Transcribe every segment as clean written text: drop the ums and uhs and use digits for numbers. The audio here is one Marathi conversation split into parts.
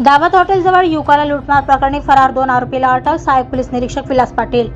दावत हॉटेलजवळ युवकाला लुटमार प्रकरणी फरार 2 आरोपीला अटक. सहाय्यक पोलीस निरीक्षक विलास पाटील.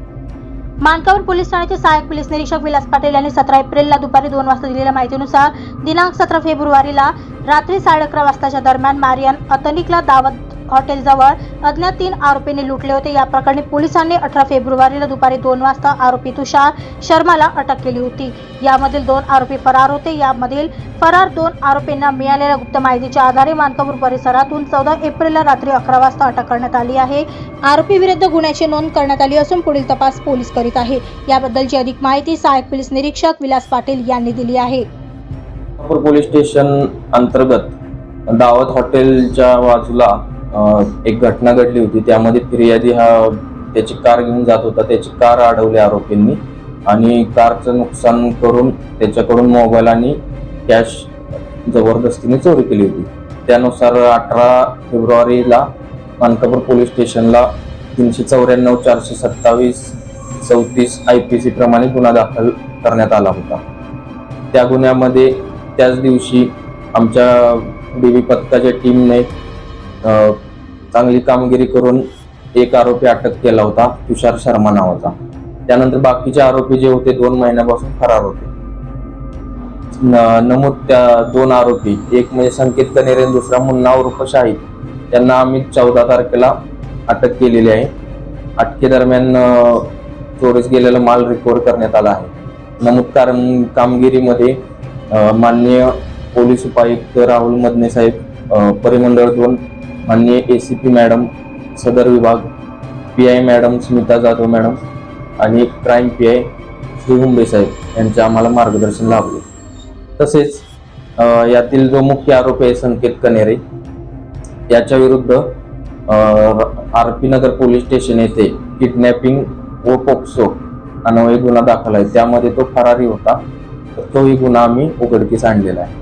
मानकापूर पोलीस ठाण्याचे सहाय्यक पोलीस निरीक्षक विलास पाटील यांनी 17 एप्रिलला दुपारी 2 वाजता दिलेल्या माहितीनुसार दिनांक 17 फेब्रुवारीला रात्री 11:30 वाजताच्या दरम्यान मारियन अतनिकला दावत हॉटेलजवळ अज्ञात 3 आरोपींनी लुटले होते. या प्रकरणी पोलिसांनी 18 फेब्रुवारीला दुपारी 2 वाजता आरोपी तुषार शर्माला अटक केली होती. यामधील 2 आरोपी फरार होते. यामधील फरार 2 आरोपींना मिळालेल्या गुप्त माहितीच्या आधारे मानकापूर परिसरातून 14 एप्रिलला रात्री 11 वाजता अटक करण्यात आली आहे. आरोपी विरुद्ध गुन्ह्याची नोंद करण्यात आली असून पुढील तपास पोलीस करीत आहे. याबद्दलची अधिक माहिती सहाय्यक पोलीस निरीक्षक विलास पाटील यांनी दिली आहे. पोलीस स्टेशन अंतर्गत दावत हॉटेलच्या बाजूला एक घटना घडली होती. त्यामध्ये फिर्यादी हा त्याची कार घेऊन जात होता. त्याची कार अडवली आरोपींनी आणि कारचं नुकसान करून त्याच्याकडून मोबाईल आणि कॅश जबरदस्तीने चोरी केली होती. त्यानुसार 18 फेब्रुवारीला मानकापूर पोलीस स्टेशनला 394 427 34 IPC प्रमाणे गुन्हा दाखल करण्यात आला होता. त्या गुन्ह्यामध्ये त्याच दिवशी आमच्या DV पथकाच्या टीमने चांगली कामगिरी करून एक आरोपी अटक केला होता, तुषार शर्मा नावाचा. त्यानंतर बाकीचे आरोपी जे होते 2 महिन्यापासून फरार होते. नमूद त्या 2 आरोपी, एक म्हणजे संकेत कनेरे, दुसरा मुन्ना उर्फ शाहीद, त्यांना आम्ही 14 तारखेला अटक केलेली आहे. अटकेदरम्यान चोरीस गेलेला माल रिकव्हर करण्यात आला आहे. नमूद कामगिरीमध्ये माननीय पोलीस उपायुक्त राहुल मदने साहेब, परिमंडळ 2, माननीय ACP मॅडम सदर विभाग, PI madam Smita Jadhav madam आणि क्राईम PI श्री हुंबे साहेब यांचे आम्हाला मार्गदर्शन लाभले. तसेच यातील जो मुख्य आरोपी आहे संकेत कनेरे, याच्या विरुद्ध RP नगर पोलीस स्टेशन येथे किडनॅपिंग व पोक्सो अन्वये गुन्हा दाखल आहे. त्यामध्ये तो फरारी होता. तोही गुन्हा आम्ही उघडकीस आणलेला आहे.